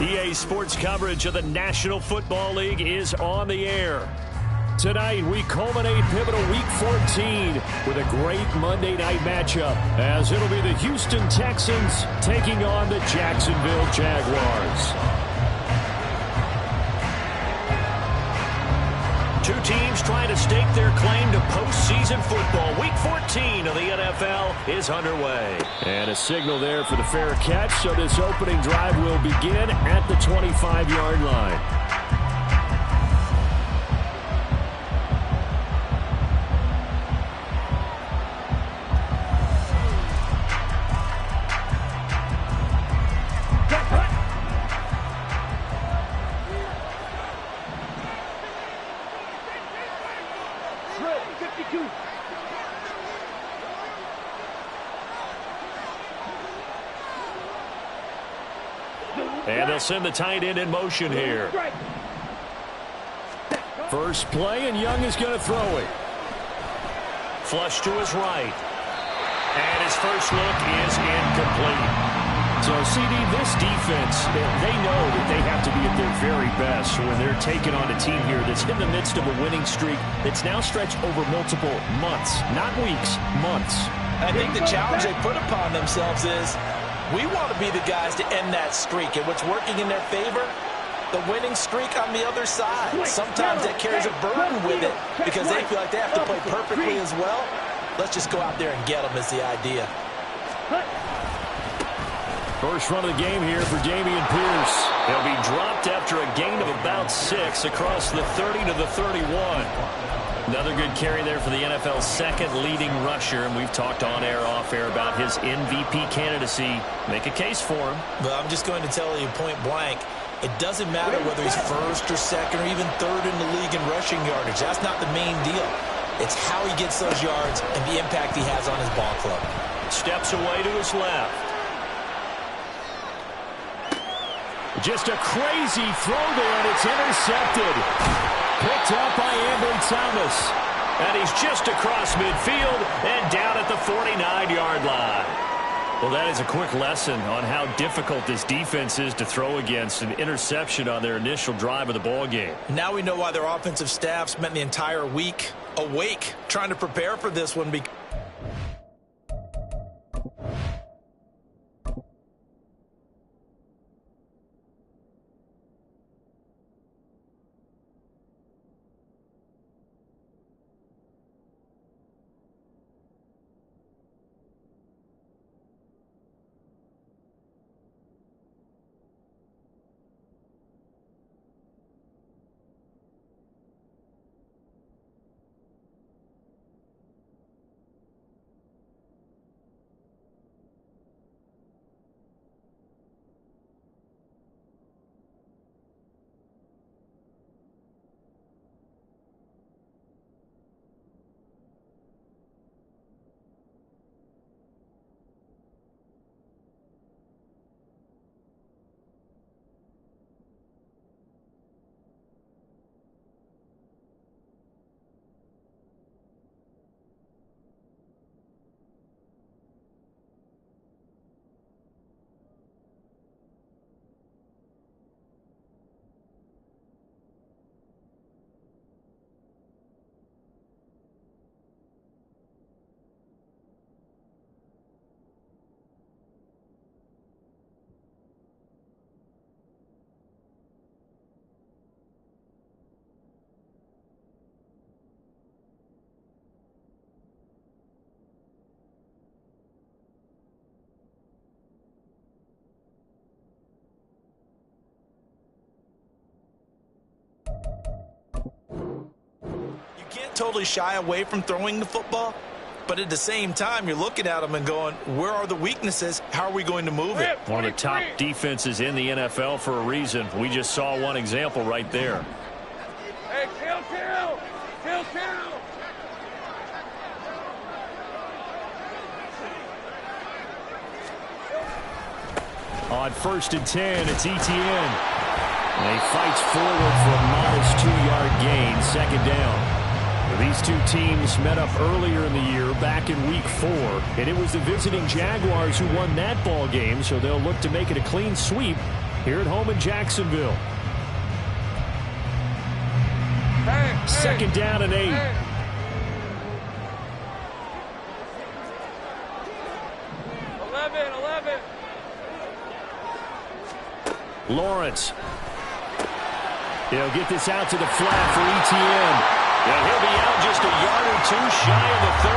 EA Sports coverage of the National Football League is on the air. Tonight, we culminate pivotal Week 14 with a great Monday night matchup, as it'll be the Houston Texans taking on the Jacksonville Jaguars. Two teams trying to stake their claim to postseason football. Week 14 of the NFL is underway. And a signal there for the fair catch, so this opening drive will begin at the 25-yard line. And they'll send the tight end in motion here. First play, and Young is going to throw it. Flush to his right. And his first look is incomplete. So, CD, this defense, they know that they have to be at their very best when they're taking on a team here that's in the midst of a winning streak that's now stretched over multiple months, not weeks, months. I think the challenge they put upon themselves is, we want to be the guys to end that streak. And what's working in their favor? The winning streak on the other side. Sometimes that carries a burden with it because they feel like they have to play perfectly as well. Let's just go out there and get them is the idea. First run of the game here for Dameon Pierce. He'll be dropped after a gain of about 6 across the 30 to the 31. Another good carry there for the NFL's second leading rusher, and we've talked on air, off air about his MVP candidacy. Make a case for him. But I'm just going to tell you point blank, it doesn't matter whether he's first or second or even third in the league in rushing yardage. That's not the main deal. It's how he gets those yards and the impact he has on his ball club. Steps away to his left. Just a crazy throw there, and it's intercepted. Picked up by Ambry Thomas. And he's just across midfield and down at the 49-yard line. Well, that is a quick lesson on how difficult this defense is to throw against. An interception on their initial drive of the ball game. Now we know why their offensive staff spent the entire week awake trying to prepare for this one. Totally shy away from throwing the football, but at the same time you're looking at them and going, where are the weaknesses? How are we going to move it? One of the top defenses in the NFL for a reason. We just saw one example right there. Hey, kill. On 1st and 10, it's Etienne. And he fights forward for a modest 2-yard gain, second down. These two teams met up earlier in the year, back in Week 4, and it was the visiting Jaguars who won that ball game, so they'll look to make it a clean sweep here at home in Jacksonville. Hey, Second down and 8. Hey. Lawrence. He'll get this out to the flat for ETN. And he'll be out just a yard or two shy of the 30.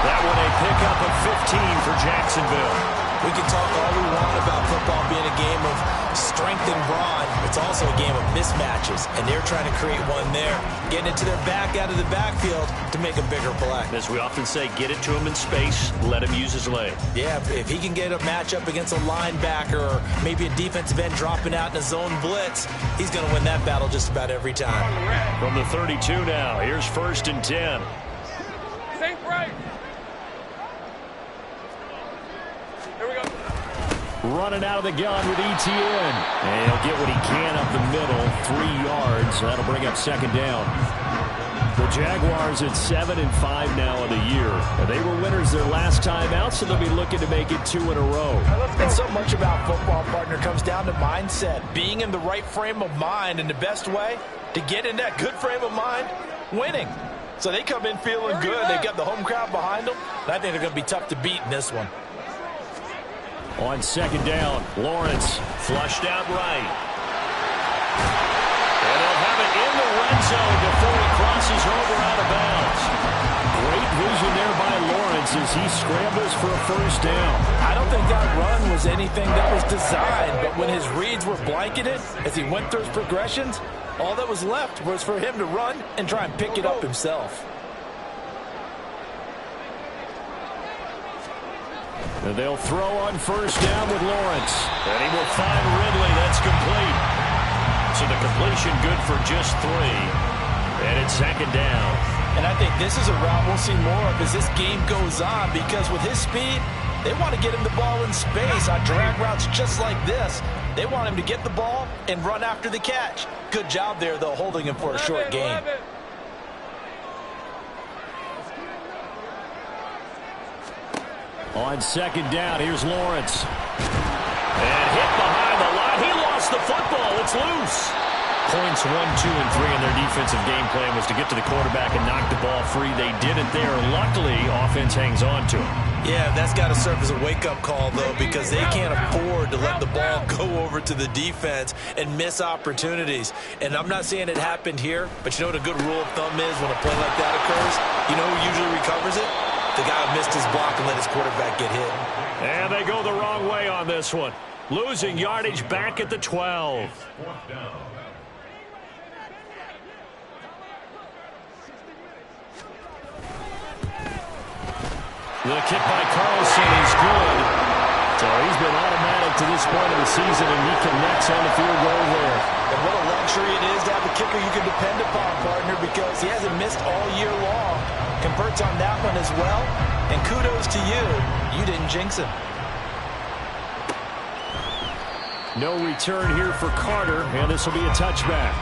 That one a pickup of 15 for Jacksonville. We can talk all we want about football being a game of strength and brawn. It's also a game of mismatches, and they're trying to create one there. Getting it to their back out of the backfield to make a bigger play. As we often say, get it to him in space, let him use his leg. Yeah, if he can get a matchup against a linebacker or maybe a defensive end dropping out in a zone blitz, he's going to win that battle just about every time. From the 32 now, here's 1st and 10. Think right. Here we go. Running out of the gun with ETN. And he'll get what he can up the middle, 3 yards. That'll bring up 2nd down. The Jaguars at 7-5 now in the year. And they were winners their last time out, so they'll be looking to make it 2 in a row. And so much about football, partner, comes down to mindset. Being in the right frame of mind, and the best way to get in that good frame of mind, winning. So they come in feeling good. They've got the home crowd behind them. And I think they're going to be tough to beat in this one. On 2nd down, Lawrence flushed out right. And they'll have it in the red zone before he crosses over out of bounds. Great vision there by Lawrence as he scrambles for a 1st down. I don't think that run was anything that was designed, but when his reads were blanketed, as he went through his progressions, all that was left was for him to run and try and pick it up himself. And they'll throw on 1st down with Lawrence. And he will find Ridley. That's complete. So the completion good for just 3. And it's 2nd down. And I think this is a route we'll see more of as this game goes on, because with his speed, they want to get him the ball in space on drag routes just like this. They want him to get the ball and run after the catch. Good job there, though, holding him for a short gain. On 2nd down, here's Lawrence. And hit behind the line. He lost the football. It's loose. Points 1, 2, and 3 in their defensive game plan was to get to the quarterback and knock the ball free. They did it there. Luckily, offense hangs on to him. Yeah, that's got to serve as a wake-up call, though, because they can't afford to let the ball go over to the defense and miss opportunities. And I'm not saying it happened here, but you know what a good rule of thumb is when a play like that occurs? You know who usually recovers it? The guy who missed his block and let his quarterback get hit. And they go the wrong way on this one. Losing yardage back at the 12. The kick by Carlson is good. So he's been automatic to this point of the season, and he connects on the field goal there. And what a luxury it is to have a kicker you can depend upon, partner, because he hasn't missed all year long. Converts on that one as well. And kudos to you. You didn't jinx him. No return here for Carter, and this will be a touchback.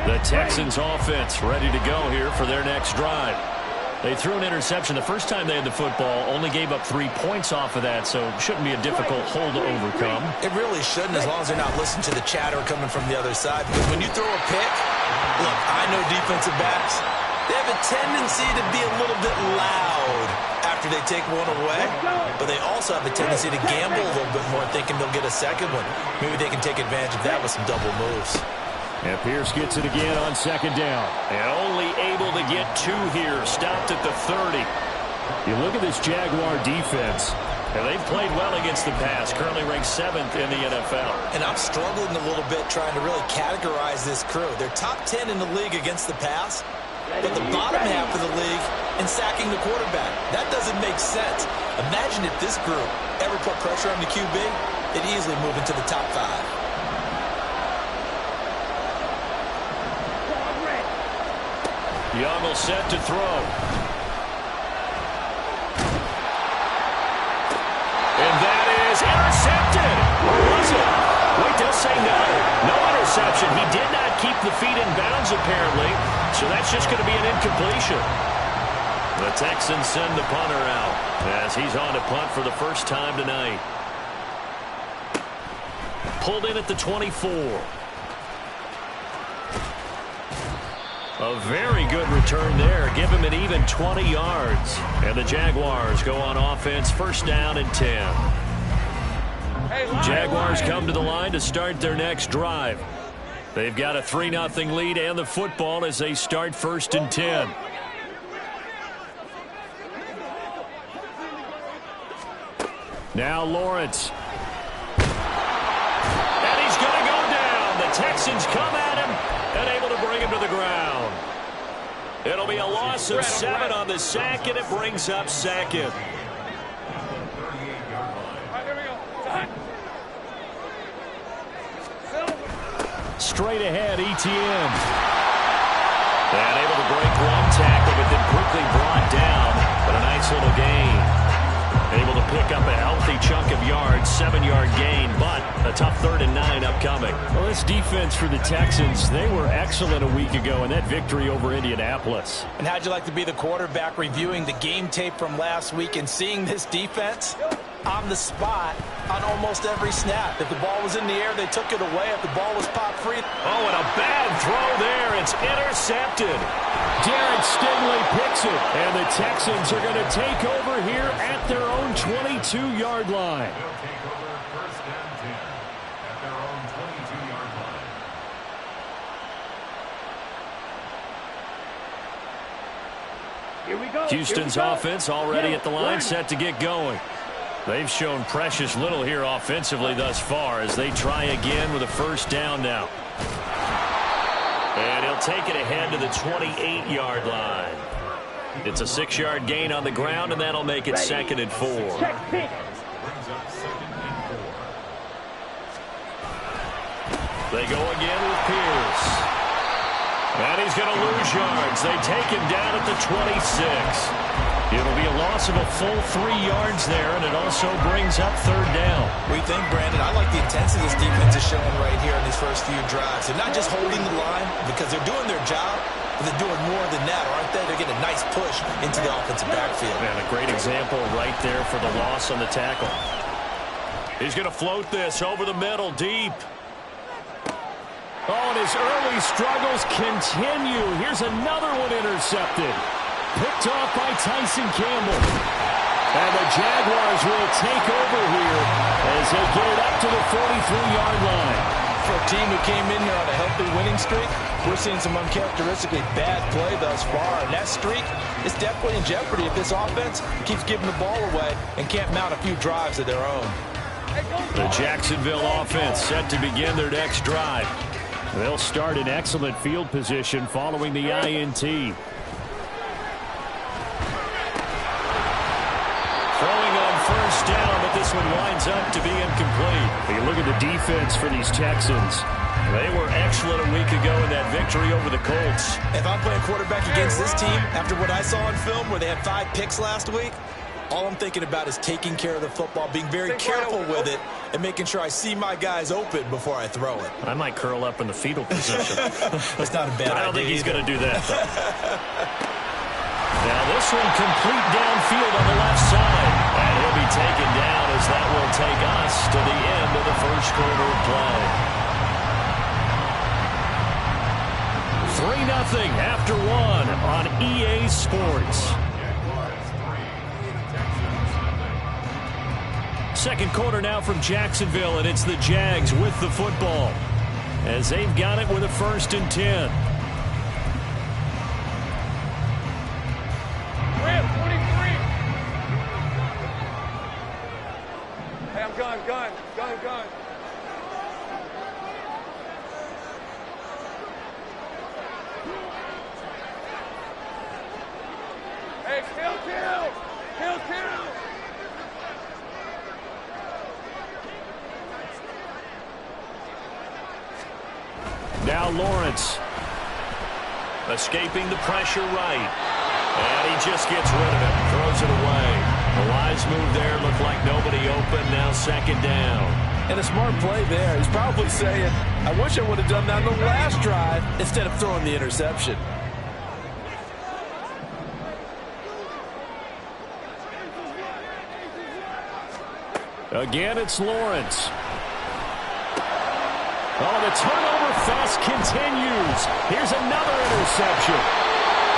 The Texans offense ready to go here for their next drive. They threw an interception the first time they had the football, only gave up 3 points off of that, so shouldn't be a difficult hole to overcome. It really shouldn't, as long as they're not listening to the chatter coming from the other side. Because when you throw a pick, look, I know defensive backs, they have a tendency to be a little bit loud after they take one away, but they also have a tendency to gamble a little bit more, thinking they'll get a second one. Maybe they can take advantage of that with some double moves. And Pierce gets it again on 2nd down. And only able to get 2 here. Stopped at the 30. You look at this Jaguar defense, and they've played well against the pass. Currently ranked 7th in the NFL. And I'm struggling a little bit trying to really categorize this crew. They're top 10 in the league against the pass, but the bottom half of the league in sacking the quarterback. That doesn't make sense. Imagine if this group ever put pressure on the QB, they'd easily move into the top 5. Young will set to throw. And that is intercepted. Or was it? Wait, they'll say no. No interception. He did not keep the feet in bounds, apparently. So that's just going to be an incompletion. The Texans send the punter out as he's on to punt for the first time tonight. Pulled in at the 24. A very good return there. Give him an even 20 yards. And the Jaguars go on offense, first down and 10. Jaguars come to the line to start their next drive. They've got a 3-0 lead and the football as they start first and 10. Now Lawrence. And he's going to go down. The Texans come at him and able to bring him to the ground. It'll be a loss of 7 on the sack, and it brings up second. Straight ahead, ETN. And able to break one tackle, but then quickly brought down. But a nice little gain. Able to pick up a healthy chunk of yards, 7-yard gain, but a tough 3rd and 9 upcoming. Well, this defense for the Texans, they were excellent a week ago in that victory over Indianapolis. And how'd you like to be the quarterback reviewing the game tape from last week and seeing this defense on the spot on almost every snap? If the ball was in the air, they took it away. If the ball was popped free. Oh, and a bad throw there. It's intercepted. Derek Stingley picks it, and the Texans are going to take over here at their own 22-yard line. Houston's offense already at the line, set to get going. They've shown precious little here offensively thus far as they try again with a first down now. And he'll take it ahead to the 28-yard line. It's a 6-yard gain on the ground, and that'll make it 2nd and 4. They go again with Pierce. And he's going to lose yards. They take him down at the 26. It'll be a loss of a full 3 yards there, and it also brings up 3rd down. What do you think, Brandon? I like the intensity this defense is showing right here in these first few drives. They're not just holding the line because they're doing their job, but they're doing more than that, aren't they? They're getting a nice push into the offensive backfield. And a great example right there for the loss on the tackle. He's going to float this over the middle, deep. Oh, and his early struggles continue. Here's another one intercepted. Picked off by Tyson Campbell. And the Jaguars will take over here as they get it up to the 43-yard line. For a team who came in here on a healthy winning streak, we're seeing some uncharacteristically bad play thus far. And that streak is definitely in jeopardy if this offense keeps giving the ball away and can't mount a few drives of their own. The Jacksonville offense set to begin their next drive. They'll start in excellent field position following the INT. Throwing on first down, but this one winds up to be incomplete. You look at the defense for these Texans. They were excellent a week ago in that victory over the Colts. If I'm playing quarterback against this team, after what I saw on film where they had 5 picks last week, all I'm thinking about is taking care of the football, being very careful with it, and making sure I see my guys open before I throw it. I might curl up in the fetal position. That's not a bad idea. I don't think he's going to do that, though. Now this one complete downfield on the left side. And he'll be taken down as that will take us to the end of the first quarter of play. 3-0 after 1 on EA Sports. Second quarter now from Jacksonville, and it's the Jags with the football as they've got it with a 1st and 10. Hey, I'm gun. Hey, kill. Now Lawrence escaping the pressure right. And he just gets rid of it, throws it away. A wise move there, looked like nobody open, now 2nd down. And a smart play there. He's probably saying, I wish I would have done that on the last drive instead of throwing the interception. Again, it's Lawrence. Oh, the turnover fest continues. Here's another interception.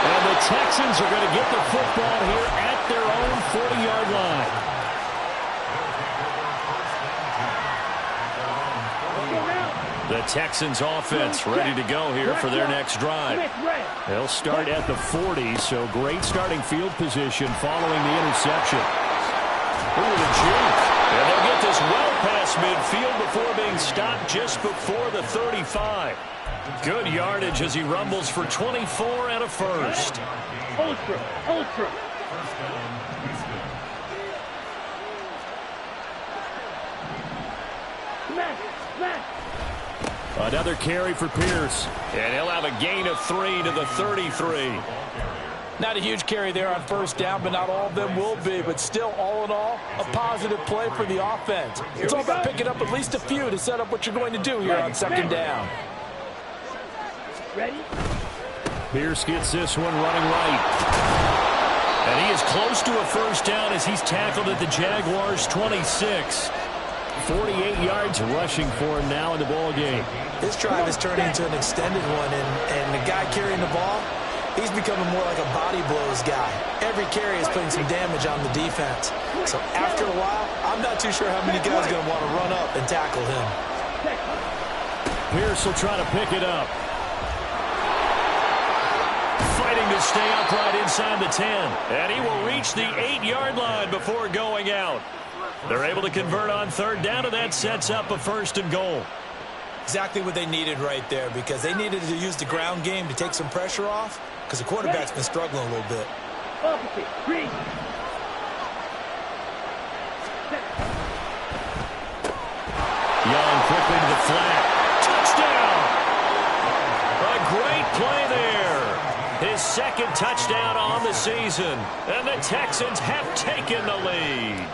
And the Texans are going to get the football here at their own 40-yard line. The Texans offense ready to go here for their next drive. They'll start at the 40, so great starting field position following the interception. Ooh, the juke. And they'll get this well past midfield before being stopped just before the 35. Good yardage as he rumbles for 24 and a first. Ultra. Another carry for Pierce. And he'll have a gain of 3 to the 33. Not a huge carry there on first down, but not all of them will be. But still, all in all, a positive play for the offense. It's all about picking up at least a few to set up what you're going to do here on second down. Ready? Pierce gets this one running right. And he is close to a first down as he's tackled at the Jaguars' 26. 48 yards rushing for him now in the ball game. This drive is turning into an extended one, and the guy carrying the ball, he's becoming more like a body blows guy. Every carry is putting some damage on the defense. So after a while, I'm not too sure how many guys are going to want to run up and tackle him. Pierce will try to pick it up. Fighting to stay upright inside the 10. And he will reach the 8-yard line before going out. They're able to convert on third down, and that sets up a first and goal. Exactly what they needed right there, because they needed to use the ground game to take some pressure off, because the quarterback's been struggling a little bit. Opposite. Green. Young quickly to the flat. Touchdown! A great play there. His second touchdown on the season. And the Texans have taken the lead.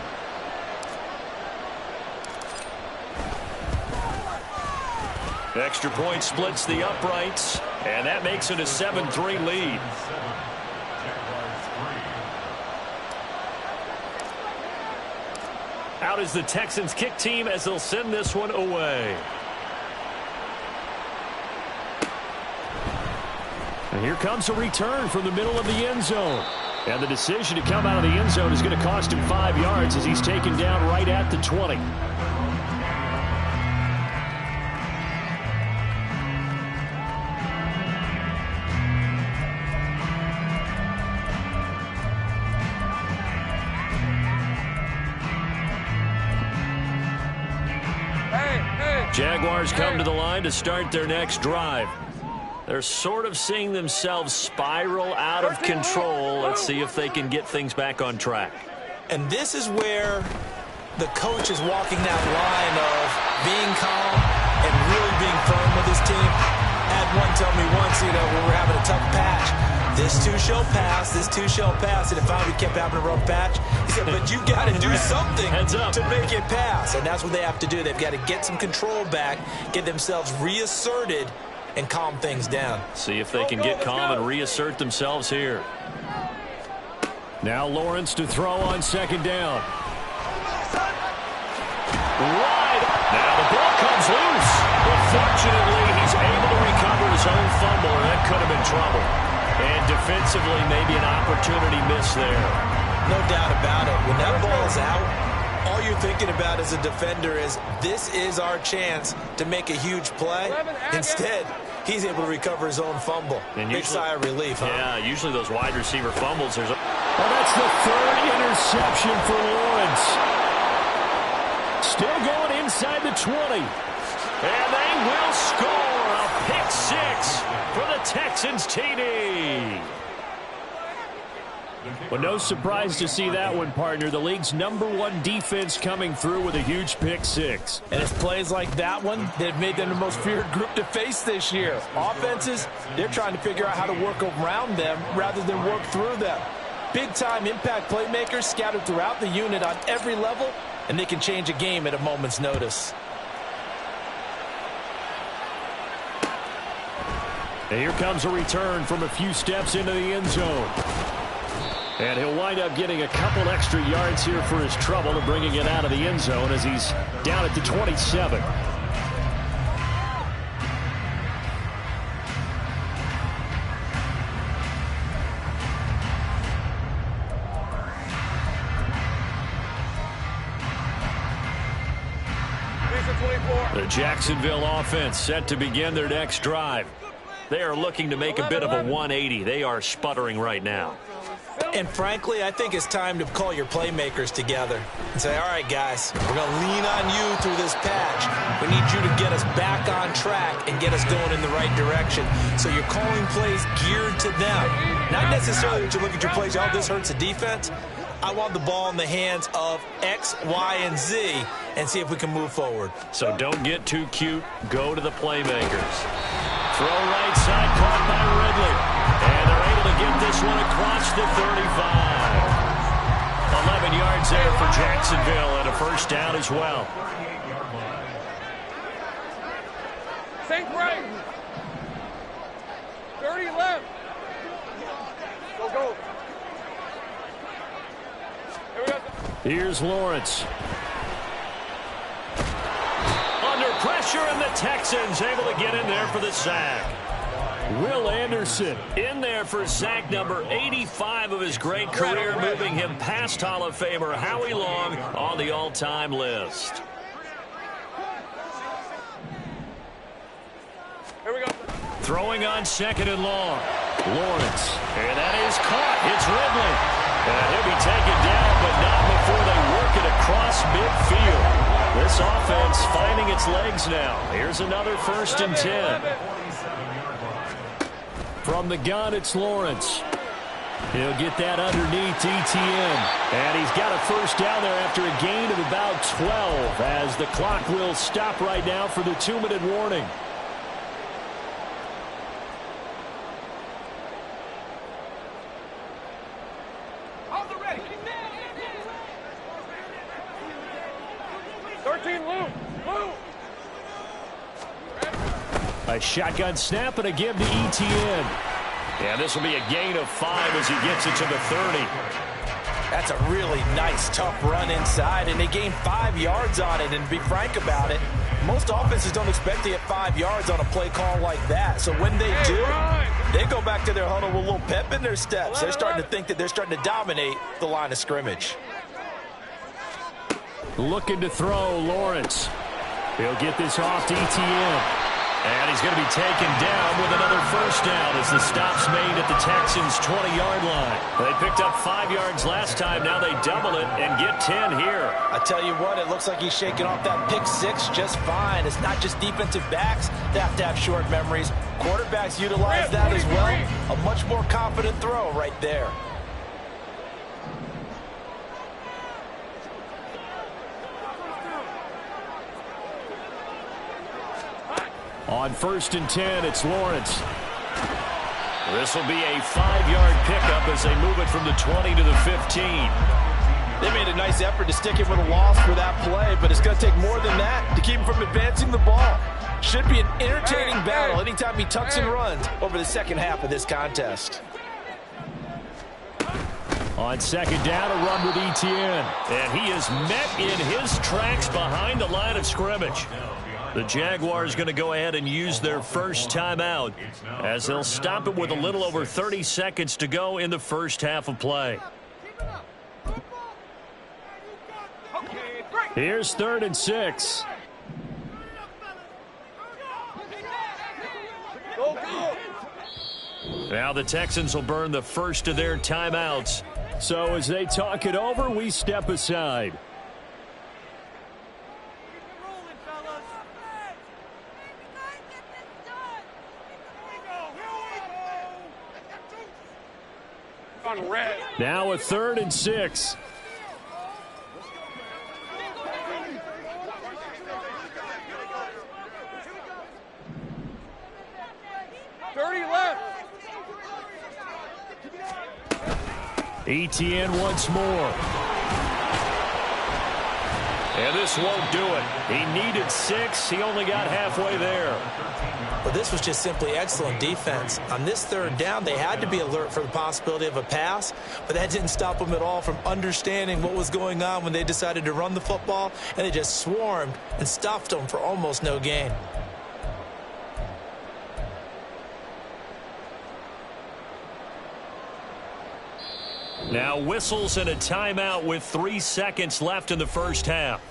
Extra point splits the uprights, and that makes it a 7-3 lead. Out is the Texans kick team as they'll send this one away. And here comes a return from the middle of the end zone. And the decision to come out of the end zone is going to cost him 5 yards as he's taken down right at the 20. Jaguars come to the line to start their next drive. They're sort of seeing themselves spiral out of control. Let's see if they can get things back on track. And this is where the coach is walking that line of being calm and really being firm with his team. I had one tell me once, when we're having a tough patch, this too shall pass, this too shall pass. And if we kept having a rough patch, he said, but you got to do something to make it pass. And that's what they have to do. They've got to get some control back, get themselves reasserted, and calm things down. See if they can get calm and reassert themselves here. Now Lawrence to throw on second down. Wide. Now the ball comes loose. But fortunately, he's able to recover his own fumble, or that could have been trouble. And defensively, maybe an opportunity miss there. No doubt about it. When that ball is out, all you're thinking about as a defender is, this is our chance to make a huge play. Instead, he's able to recover his own fumble. And big sigh of relief, huh? Yeah, usually those wide receiver fumbles. Well, that's the third interception for Lawrence. Still going inside the 20. And they will score a pick six for the Texans TD. Well, no surprise to see that one, partner. The league's #1 defense coming through with a huge pick six. And it's plays like that one that have made them the most feared group to face this year. Offenses, they're trying to figure out how to work around them rather than work through them. Big-time impact playmakers scattered throughout the unit on every level, and they can change a game at a moment's notice. And here comes a return from a few steps into the end zone. And he'll wind up getting a couple extra yards here for his trouble and bringing it out of the end zone as he's down at the 27. The Jacksonville offense set to begin their next drive. They are looking to make a bit of a 180. They are sputtering right now. And frankly, I think it's time to call your playmakers together and say, all right, guys, we're going to lean on you through this patch. We need you to get us back on track and get us going in the right direction. So you're calling plays geared to them. Not necessarily that you look at your plays, oh, this hurts the defense. I want the ball in the hands of X, Y, and Z and see if we can move forward. So don't get too cute. Go to the playmakers. Throw right side, caught by Ridley. And they're able to get this one across the 35. 11 yards there for Jacksonville and a first down as well. Sink right. 30 left. Go. Here's Lawrence. Under pressure, and the Texans able to get in there for the sack. Will Anderson in there for sack number 85 of his great career, moving him past Hall of Famer Howie Long on the all-time list. Here we go. Throwing on second and long. Lawrence. And that is caught. It's Ridley. And he'll be taken down, but not before they work it across midfield. This offense finding its legs now. Here's another 1st and 10. From the gun, it's Lawrence. He'll get that underneath ETN. And he's got a first down there after a gain of about 12 as the clock will stop right now for the 2-minute warning. A shotgun snap and a give to ETN. And this will be a gain of 5 as he gets it to the 30. That's a really nice, tough run inside, and they gained 5 yards on it. And to be frank about it, most offenses don't expect to get 5 yards on a play call like that. So when they do, they go back to their huddle with a little pep in their steps. They're starting to think that they're starting to dominate the line of scrimmage. Looking to throw, Lawrence. He'll get this off to ETN. And he's going to be taken down with another first down as the stop's made at the Texans' 20-yard line. They picked up 5 yards last time. Now they double it and get 10 here. I tell you what, it looks like he's shaking off that pick 6 just fine. It's not just defensive backs that have to have short memories. Quarterbacks utilize that as well. A much more confident throw right there. On 1st and 10, it's Lawrence. This will be a 5-yard pickup as they move it from the 20 to the 15. They made a nice effort to stick him with a loss for that play, but it's going to take more than that to keep him from advancing the ball. Should be an entertaining battle anytime he tucks and runs over the second half of this contest. On 2nd down, a run with ETN. And he is met in his tracks behind the line of scrimmage. The Jaguars going to go ahead and use their first timeout as they'll stop it with a little over 30 seconds to go in the first half of play. Here's 3rd and 6. Now the Texans will burn the first of their timeouts. So as they talk it over, we step aside. Now a 3rd and 6. ETN once more. And this won't do it. He needed 6. He only got halfway there. But this was just simply excellent defense. On this third down, they had to be alert for the possibility of a pass, but that didn't stop them at all from understanding what was going on when they decided to run the football, and they just swarmed and stuffed them for almost no gain. Now whistles and a timeout with 3 seconds left in the first half.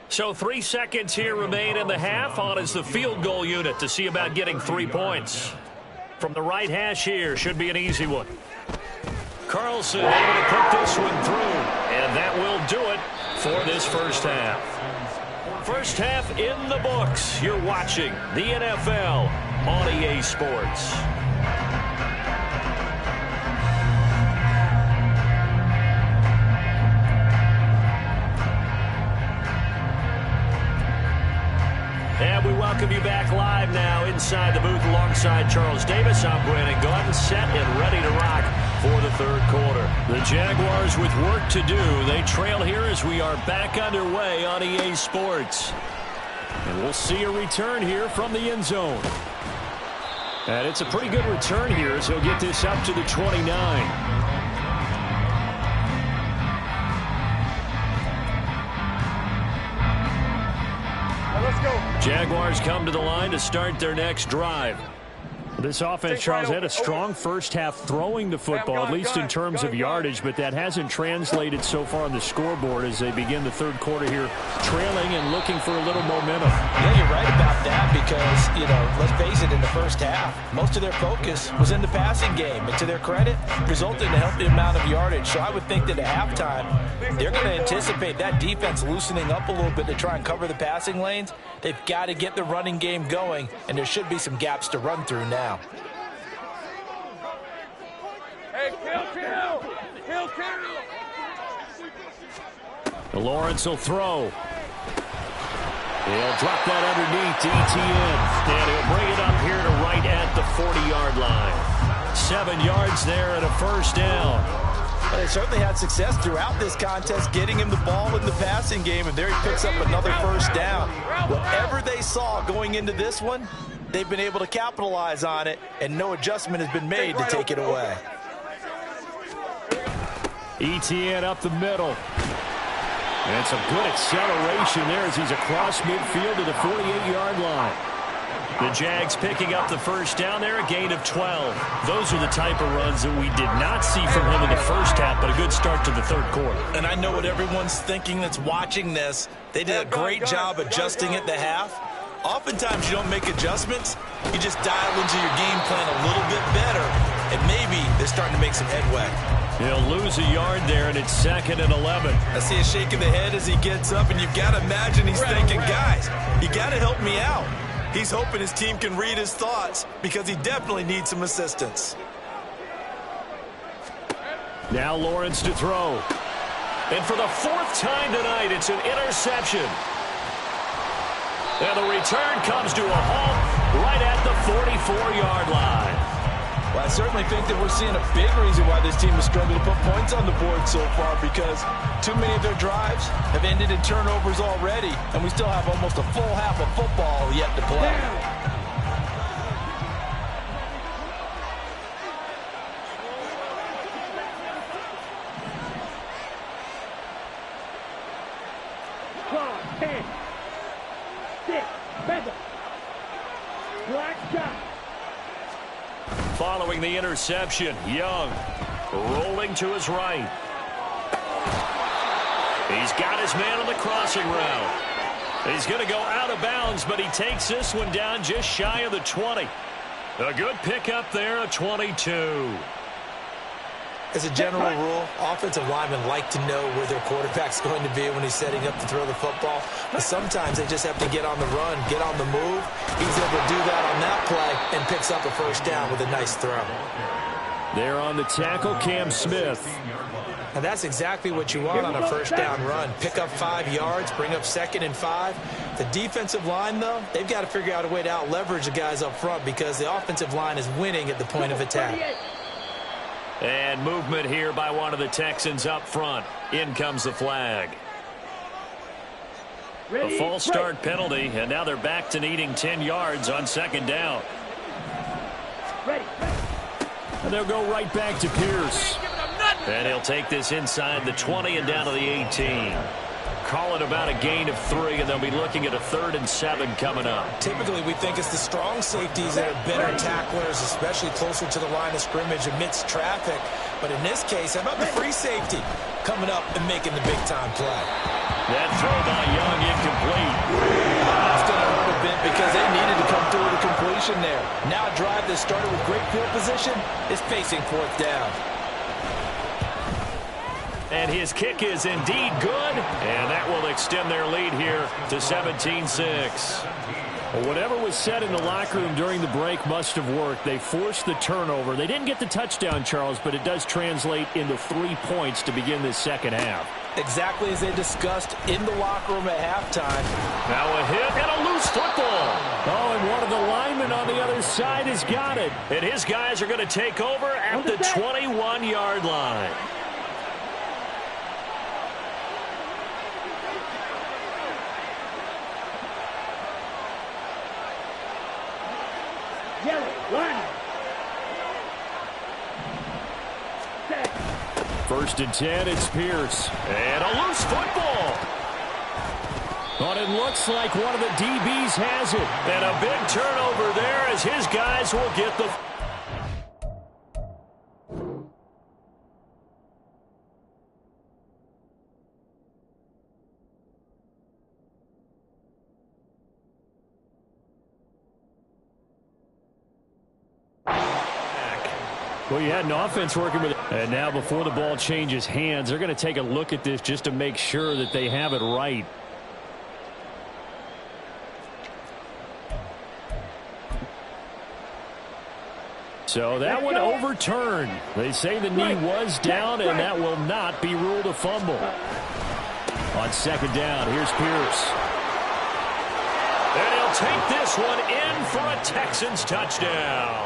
So 3 seconds here remain in the half. On is the field goal unit to see about getting 3 points. From the right hash here, should be an easy one. Carlson able to put this one through, and that will do it for this first half. First half in the books. You're watching the NFL on EA Sports. And we welcome you back live now inside the booth alongside Charles Davis. I'm Brandon Gordon, set and ready to rock for the third quarter. The Jaguars with work to do. They trail here as we are back underway on EA Sports. And we'll see a return here from the end zone. And it's a pretty good return here as he'll get this up to the 29. Jaguars come to the line to start their next drive. This offense, Charles, had a strong first half throwing the football, at least in terms of yardage, but that hasn't translated so far on the scoreboard as they begin the third quarter here, trailing and looking for a little momentum. Yeah, you're right about that because, let's face it, in the first half, most of their focus was in the passing game, and to their credit, resulted in a healthy amount of yardage. So I would think that at halftime, they're going to anticipate that defense loosening up a little bit to try and cover the passing lanes. They've got to get the running game going, and there should be some gaps to run through now. Hey, kill! Lawrence will throw. He'll drop that underneath to ETN, and he'll bring it up here to right at the 40-yard line. 7 yards there and a first down. Well, they certainly had success throughout this contest getting him the ball in the passing game, and there he picks up another first down. Whatever they saw going into this one, they've been able to capitalize on it, and no adjustment has been made to take it away. ETN up the middle. And some good acceleration there as he's across midfield to the 48-yard line. The Jags picking up the first down there, a gain of 12. Those are the type of runs that we did not see from him in the first half, but a good start to the third quarter. And I know what everyone's thinking that's watching this. They did a great job adjusting at the half. Oftentimes you don't make adjustments. You just dial into your game plan a little bit better, and maybe they're starting to make some headway. He'll lose a yard there, and it's 2nd and 11. I see a shake of the head as he gets up, and you've got to imagine he's thinking, guys, you got to help me out. He's hoping his team can read his thoughts because he definitely needs some assistance. Now Lawrence to throw. And for the 4th time tonight, it's an interception. And the return comes to a halt right at the 44-yard line. Well, I certainly think that we're seeing a big reason why this team has struggled to put points on the board so far, because too many of their drives have ended in turnovers already, and we still have almost a full half of football yet to play. Following the interception, Young rolling to his right. He's got his man on the crossing route. He's going to go out of bounds, but he takes this one down just shy of the 20. A good pickup there, a 22. As a general rule, offensive linemen like to know where their quarterback's going to be when he's setting up to throw the football. But sometimes they just have to get on the run, get on the move. He's able to do that on that play and picks up a first down with a nice throw. There on the tackle, Cam Smith. And that's exactly what you want on a first down run. Pick up 5 yards, bring up 2nd and 5. The defensive line, though, they've got to figure out a way to out-leverage the guys up front because the offensive line is winning at the point of attack. And movement here by one of the Texans up front. In comes the flag. A false start penalty, and now they're back to needing 10 yards on second down. And they'll go right back to Pierce. And he'll take this inside the 20 and down to the 18. Call it about a gain of 3, and they'll be looking at a 3rd and 7 coming up. Typically, we think it's the strong safeties that are better tacklers, especially closer to the line of scrimmage amidst traffic. But in this case, how about the free safety coming up and making the big-time play? That throw by Young incomplete. That's going to hurt a bit because they needed to come through with a completion there. Now a drive that started with great field position is facing 4th down. And his kick is indeed good, and that will extend their lead here to 17-6. Well, whatever was said in the locker room during the break must have worked. They forced the turnover. They didn't get the touchdown, Charles, but it does translate into 3 points to begin this second half. Exactly as they discussed in the locker room at halftime. Now a hit and a loose football. Oh, and one of the linemen on the other side has got it. And his guys are going to take over at the 21-yard line. First and 10, it's Pierce. And a loose football. But it looks like one of the DBs has it. And a big turnover there as his guys will get the... Well, you had an offense working with it. And now before the ball changes hands, they're going to take a look at this just to make sure that they have it right. So that one overturned. They say the knee was down, and that will not be ruled a fumble. On second down, here's Pierce. And he'll take this one in for a Texans touchdown.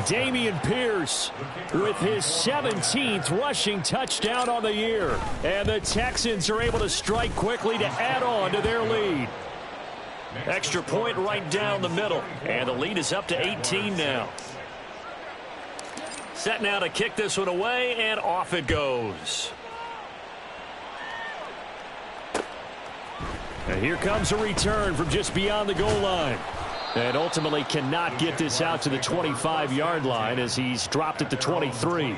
Dameon Pierce with his 17th rushing touchdown on the year. And the Texans are able to strike quickly to add on to their lead. Extra point right down the middle. And the lead is up to 18 now. Set now to kick this one away, and off it goes. And here comes a return from just beyond the goal line. And ultimately cannot get this out to the 25-yard line as he's dropped at the 23.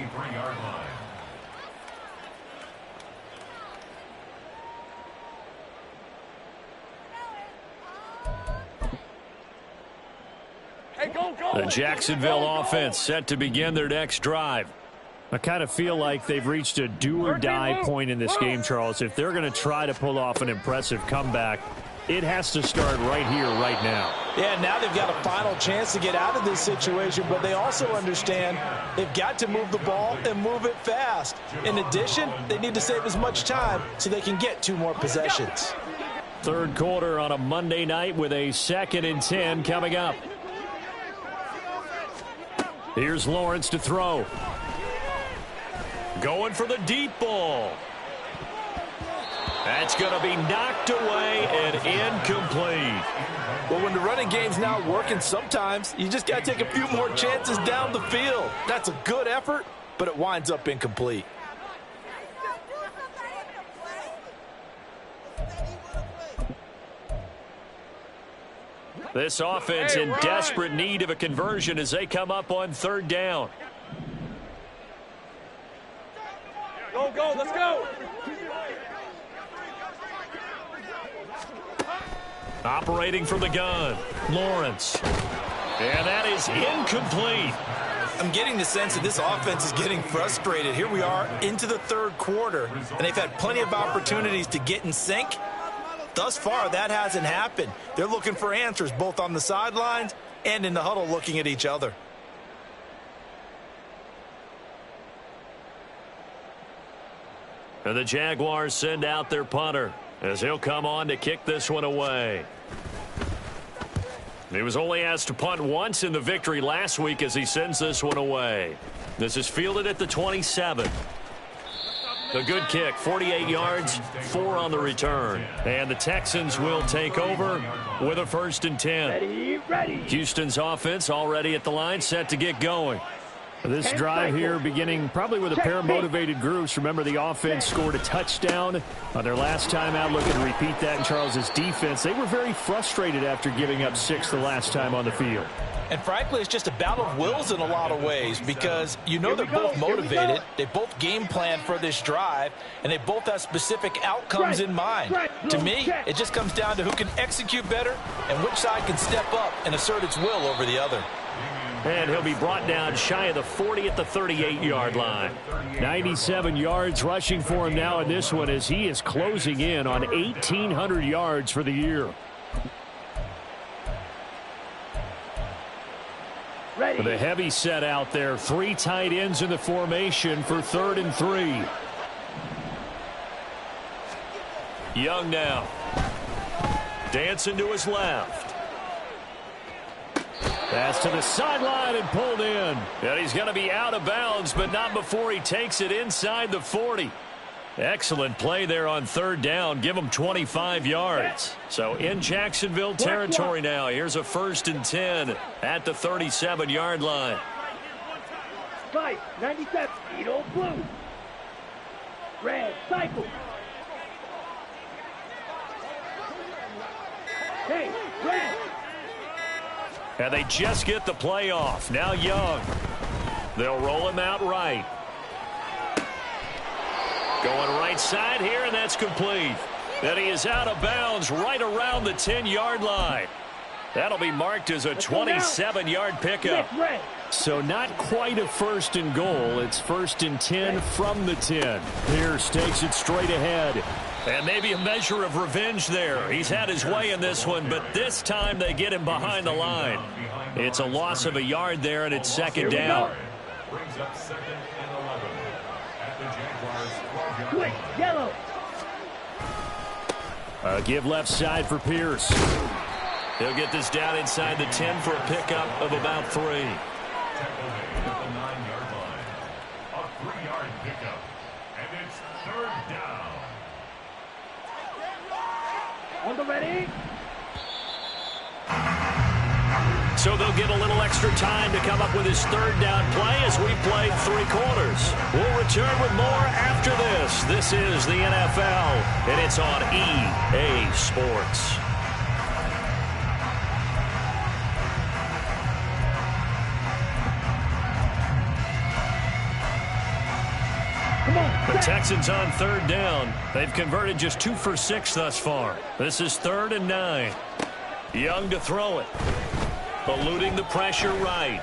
The Jacksonville offense set to begin their next drive. I kind of feel like they've reached a do-or-die point in this game, Charles. If they're going to try to pull off an impressive comeback, it has to start right here, right now. Yeah, now they've got a final chance to get out of this situation, but they also understand they've got to move the ball and move it fast. In addition, they need to save as much time so they can get 2 more possessions. Third quarter on a Monday night with a 2nd and 10 coming up. Here's Lawrence to throw. Going for the deep ball. That's going to be knocked away and incomplete. Well, when the running game's not working, sometimes you just got to take a few more chances down the field. That's a good effort, but it winds up incomplete. This offense in desperate need of a conversion as they come up on 3rd down. Go, let's go. Operating from the gun, Lawrence. And that is incomplete. I'm getting the sense that this offense is getting frustrated. Here we are into the 3rd quarter, and they've had plenty of opportunities to get in sync. Thus far, that hasn't happened. They're looking for answers both on the sidelines and in the huddle looking at each other. And the Jaguars send out their punter as he'll come on to kick this one away. He was only asked to punt once in the victory last week as he sends this one away. This is fielded at the 27. A good kick, 48 yards, 4 on the return. And the Texans will take over with a 1st and 10. Ready. Houston's offense already at the line, set to get going. This drive here beginning probably with a pair of motivated groups. Remember, the offense scored a touchdown on their last time out. Looking to repeat that in Charles's defense. They were very frustrated after giving up 6 the last time on the field. And frankly, it's just a battle of wills in a lot of ways because you know they're both motivated. They both game plan for this drive, and they both have specific outcomes in mind. To me, it just comes down to who can execute better and which side can step up and assert its will over the other. And he'll be brought down shy of the 40 at the 38-yard line. 97 yards rushing for him now in this one as he is closing in on 1,800 yards for the year. Ready. With a heavy set out there, 3 tight ends in the formation for 3rd and 3. Young now. Dancing to his left. Pass to the sideline and pulled in. And he's going to be out of bounds, but not before he takes it inside the 40. Excellent play there on 3rd down. Give him 25 yards. So in Jacksonville territory now. Here's a 1st and 10 at the 37-yard line. Fight, 97, Edo blue. Red, cycle. Hey, red. And they just get the play off. Now Young. They'll roll him out right. Going right side here, and that's complete. Then he is out of bounds right around the 10-yard line. That'll be marked as a 27-yard pickup. So not quite a 1st and goal. It's 1st and 10 from the 10. Pierce takes it straight ahead. And maybe a measure of revenge there. He's had his way in this one, but this time they get him behind the line. It's a loss of a yard there, and it's 2nd down. Brings up 2nd and 11 at the Jaguars' 12-yard Quick, yellow. Give left side for Pierce. He'll get this down inside the 10 for a pickup of about 3. Tackle at the 9-yard line. A 3-yard pickup. And it's 3rd down. On the ready. So they'll get a little extra time to come up with his 3rd down play as we played 3 quarters. We'll return with more after this. This is the NFL, and it's on EA Sports. The Texans on 3rd down. They've converted just 2 for 6 thus far. This is 3rd and 9. Young to throw it. Eluding the pressure right.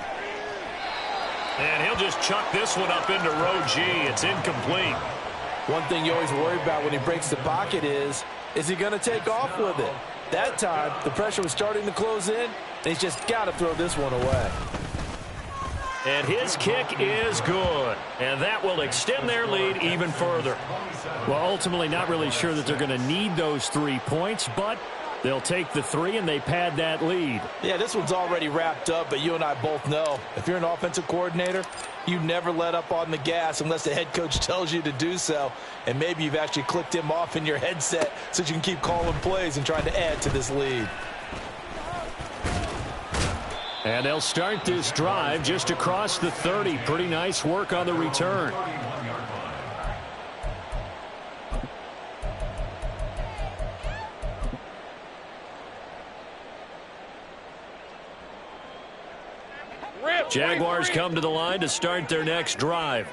And he'll just chuck this one up into row G. It's incomplete. One thing you always worry about when he breaks the pocket is he going to take off with it? That time, the pressure was starting to close in, and he's just got to throw this one away. And his kick is good. And that will extend their lead even further. Well, ultimately not really sure that they're going to need those 3 points, but they'll take the 3 and they pad that lead. Yeah, this one's already wrapped up, but you and I both know if you're an offensive coordinator, you never let up on the gas unless the head coach tells you to do so. And maybe you've actually clicked him off in your headset so you can keep calling plays and trying to add to this lead. And they'll start this drive just across the 30. Pretty nice work on the return. Jaguars come to the line to start their next drive.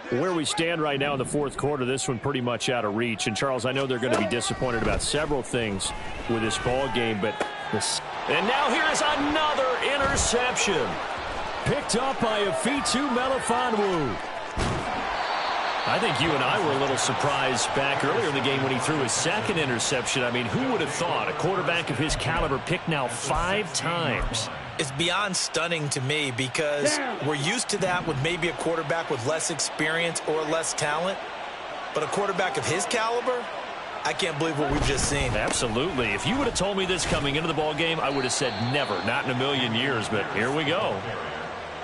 Where we stand right now in the 4th quarter, this one pretty much out of reach. And, Charles, I know they're going to be disappointed about several things with this ball game, but this... And now here's another interception. Picked up by Afitu Melifonwu. I think you and I were a little surprised back earlier in the game when he threw his 2nd interception. I mean, who would have thought a quarterback of his caliber picked now 5 times? It's beyond stunning to me because we're used to that with maybe a quarterback with less experience or less talent. But a quarterback of his caliber, I can't believe what we've just seen. Absolutely. If you would have told me this coming into the ball game, I would have said never, not in a million years. But here we go.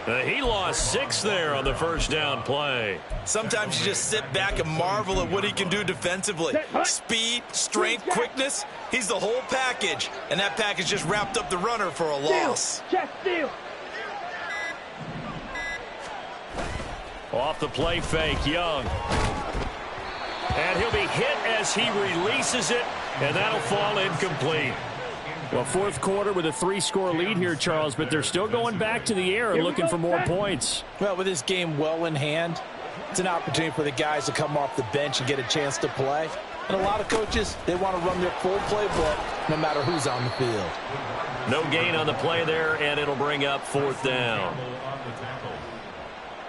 He lost 6 there on the first down play. Sometimes you just sit back and marvel at what he can do defensively. Speed, strength, quickness. He's the whole package. And that package just wrapped up the runner for a loss. Check steal. Off the play fake, Young. And he'll be hit as he releases it, and that'll fall incomplete. Well, fourth quarter with a 3-score lead here, Charles, but they're still going back to the air and looking for more points. Well, with this game well in hand, it's an opportunity for the guys to come off the bench and get a chance to play. And a lot of coaches, they want to run their full playbook no matter who's on the field. No gain on the play there, and it'll bring up 4th down.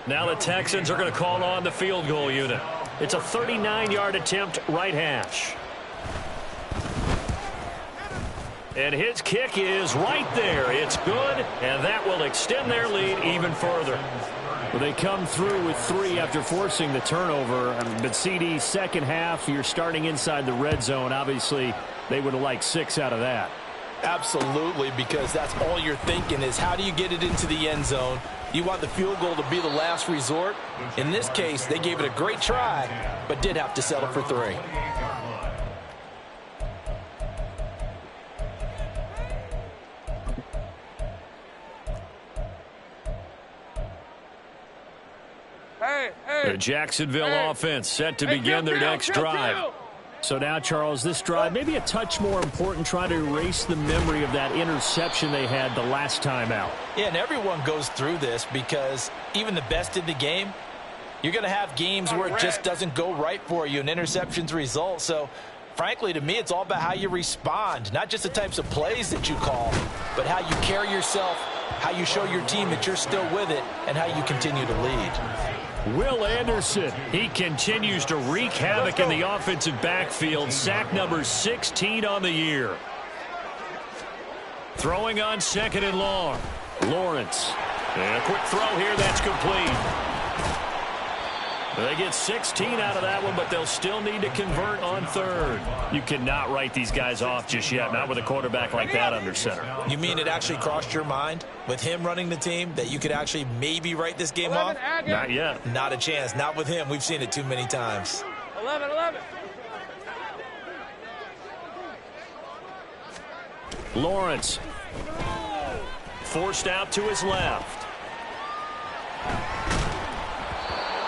Now the Texans are going to call on the field goal unit. It's a 39-yard attempt, right hash. And his kick is right there. It's good, and that will extend their lead even further. Well, they come through with 3 after forcing the turnover. But CD, second half, you're starting inside the red zone. Obviously, they would have liked 6 out of that. Absolutely, because that's all you're thinking is how do you get it into the end zone? You want the field goal to be the last resort. In this case, they gave it a great try, but did have to settle for 3. The Jacksonville offense set to begin their next drive. So now, Charles, this drive maybe a touch more important, trying to erase the memory of that interception they had the last time out. Yeah, and everyone goes through this because even the best in the game, you're going to have games where it just doesn't go right for you and interceptions result. So, frankly, to me, it's all about how you respond, not just the types of plays that you call, but how you carry yourself, how you show your team that you're still with it, and how you continue to lead. Will Anderson, he continues to wreak havoc in the offensive backfield. Sack number 16 on the year. Throwing on 2nd and long. Lawrence. And a quick throw here, that's complete. They get 16 out of that one, but they'll still need to convert on 3rd. You cannot write these guys off just yet, not with a quarterback like that under center. You mean it actually crossed your mind with him running the team that you could actually maybe write this game off? Not yet. Not a chance. Not with him. We've seen it too many times. 11. Lawrence. Forced out to his left.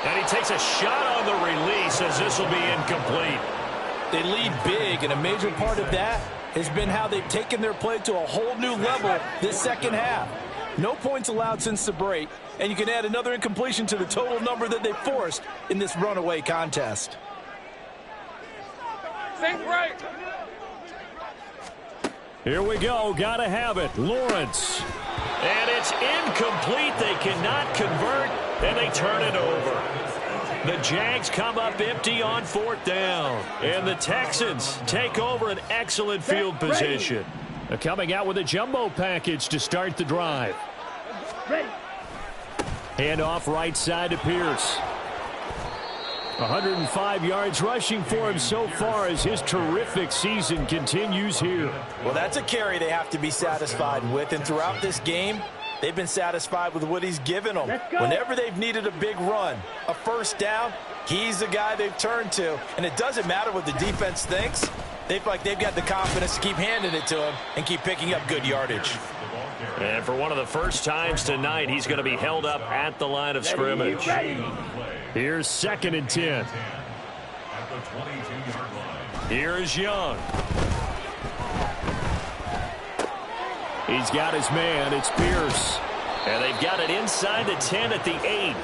And he takes a shot on the release as this will be incomplete. They lead big, and a major part of that has been how they've taken their play to a whole new level this second half. No points allowed since the break, and you can add another incompletion to the total number that they forced in this runaway contest. Think right. Here we go. Gotta have it. Lawrence. And it's incomplete. They cannot convert, and they turn it over. The Jags come up empty on 4th down. And the Texans take over an excellent field position. They're coming out with a jumbo package to start the drive. Ready. Hand off right side to Pierce. 105 yards rushing for him so far as his terrific season continues here. Well, that's a carry they have to be satisfied with, and throughout this game, they've been satisfied with what he's given them. Whenever they've needed a big run, a first down, he's the guy they've turned to. And it doesn't matter what the defense thinks. They feel like they've got the confidence to keep handing it to him and keep picking up good yardage. And for one of the first times tonight, he's going to be held up at the line of scrimmage. Here's 2nd and 10. Here is Young. He's got his man. It's Pierce. And they've got it inside the 10 at the 8.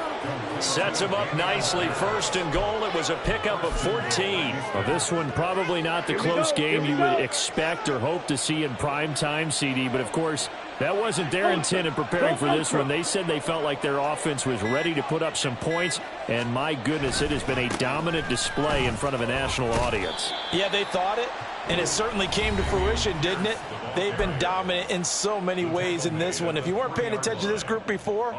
Sets him up nicely. 1st and goal. It was a pickup of 14. Well, this one probably not the close game you would expect or hope to see in prime time, CD. But, of course, that wasn't their intent in preparing for this one. They said they felt like their offense was ready to put up some points. And, my goodness, it has been a dominant display in front of a national audience. Yeah, they thought it. And it certainly came to fruition, didn't it? They've been dominant in so many ways in this one. If you weren't paying attention to this group before,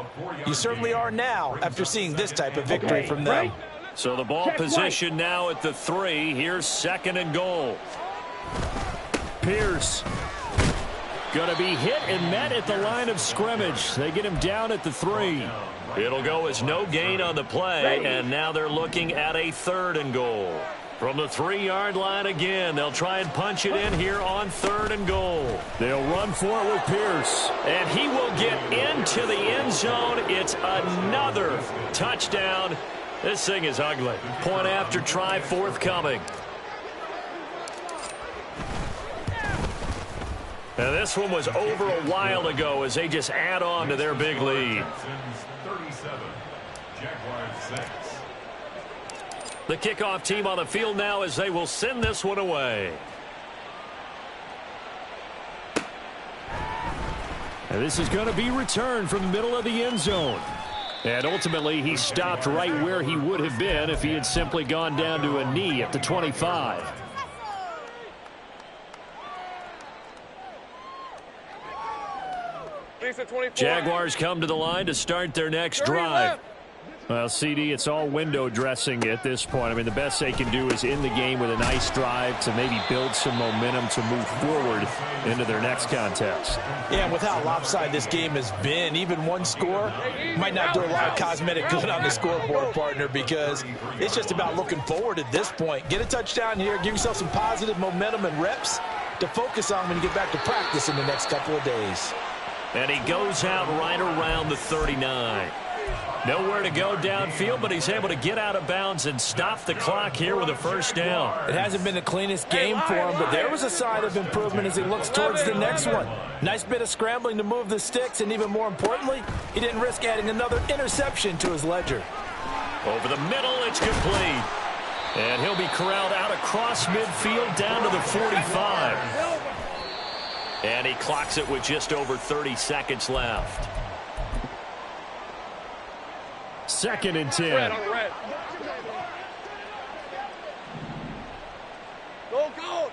you certainly are now after seeing this type of victory from them. So the ball position now at the 3. Here's 2nd and goal. Pierce Going to be hit and met at the line of scrimmage. They get him down at the 3. It'll go as no gain on the play, and now they're looking at a 3rd and goal. From the 3-yard line again, they'll try and punch it in here on 3rd and goal. They'll run for it with Pierce. And he will get into the end zone. It's another touchdown. This thing is ugly. Point after try forthcoming. And this one was over a while ago as they just add on to their big lead. 37, Jaguars 6. The kickoff team on the field now as they will send this one away. And this is going to be returned from the middle of the end zone. And ultimately, he stopped right where he would have been if he had simply gone down to a knee at the 25. Jaguars come to the line to start their next drive. Well, CD, it's all window dressing at this point. I mean, the best they can do is in the game with a nice drive to maybe build some momentum to move forward into their next contest. Yeah, and with how lopsided this game has been, even one score might not do a lot of cosmetic good on the scoreboard, partner, because it's just about looking forward at this point. Get a touchdown here, give yourself some positive momentum and reps to focus on when you get back to practice in the next couple of days. And he goes out right around the 39. Nowhere to go downfield, but he's able to get out of bounds and stop the clock here with a first down. It hasn't been the cleanest game for him, but there was a sign of improvement as he looks towards the next one. Nice bit of scrambling to move the sticks, and even more importantly, he didn't risk adding another interception to his ledger. Over the middle, it's complete. And he'll be corralled out across midfield down to the 45. And he clocks it with just over 30 seconds left. 2nd and 10. Red on the red. Go, go.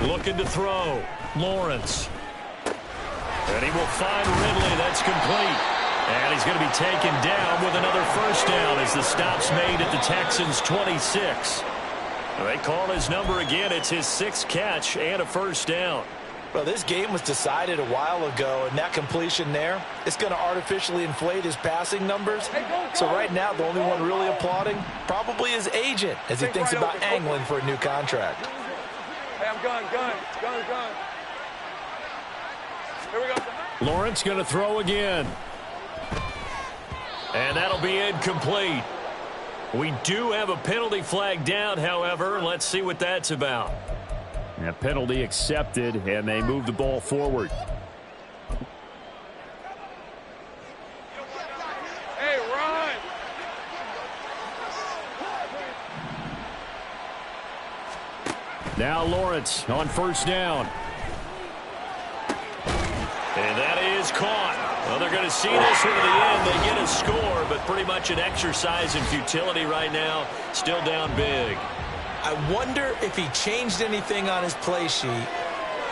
Looking to throw. Lawrence. And he will find Ridley. That's complete. And he's going to be taken down with another first down as the stop's made at the Texans' 26. They call his number again. It's his 6th catch and a first down. Well, this game was decided a while ago, and that completion there is going to artificially inflate his passing numbers. So right now, the only one really applauding probably his agent as he thinks about angling for a new contract. Hey, I'm gun. Here we go. Lawrence going to throw again. And that'll be incomplete. We do have a penalty flag down, however. Let's see what that's about. A penalty accepted, and they move the ball forward. Hey, run! Now Lawrence on first down. And that is caught. Well, they're going to see this one to the end. They get a score, but pretty much an exercise in futility right now. Still down big. I wonder if he changed anything on his play sheet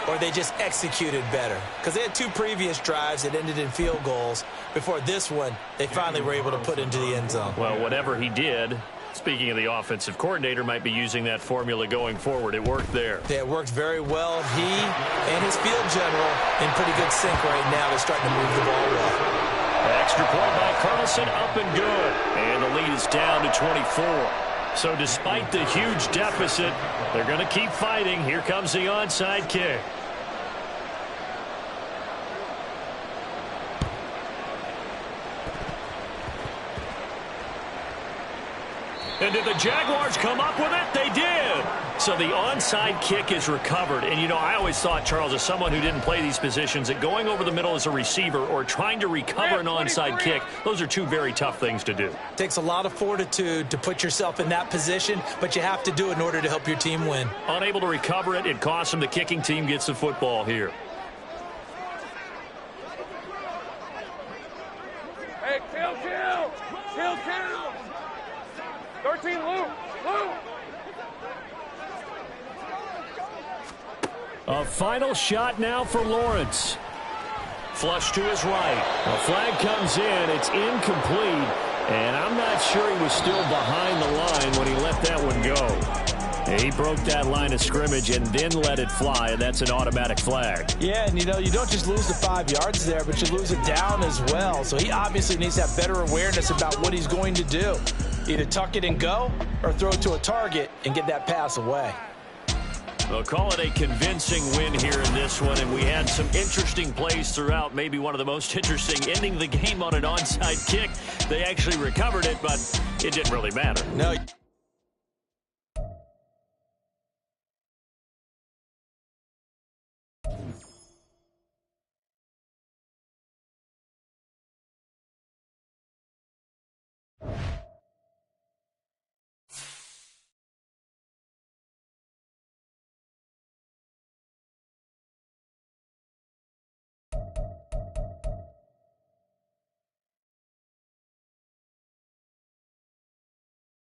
or they just executed better. Because they had 2 previous drives that ended in field goals. Before this one, they finally were able to put into the end zone. Well, whatever he did, speaking of the offensive coordinator, might be using that formula going forward. It worked there. Yeah, it worked very well. He and his field general in pretty good sync right now. They're starting to move the ball well. Extra point by Carlson, up and good. And the lead is down to 24. So despite the huge deficit, they're going to keep fighting. Here comes the onside kick. And did the Jaguars come up with it? They did. So the onside kick is recovered. And, you know, I always thought, Charles, as someone who didn't play these positions, that going over the middle as a receiver or trying to recover an onside kick, those are 2 very tough things to do. It takes a lot of fortitude to put yourself in that position, but you have to do it in order to help your team win. Unable to recover it, it costs them. The kicking team gets the football here. Hey, kill! 13, Luke! A final shot now for Lawrence. Flush to his right. A flag comes in. It's incomplete. And I'm not sure he was still behind the line when he let that one go. He broke that line of scrimmage and then let it fly, and that's an automatic flag. Yeah, and you don't just lose the 5 yards there, but you lose it down as well. So he obviously needs to have better awareness about what he's going to do. Either tuck it and go or throw it to a target and get that pass away. They'll call it a convincing win here in this one, and we had some interesting plays throughout. Maybe one of the most interesting, ending the game on an onside kick. They actually recovered it, but it didn't really matter. No.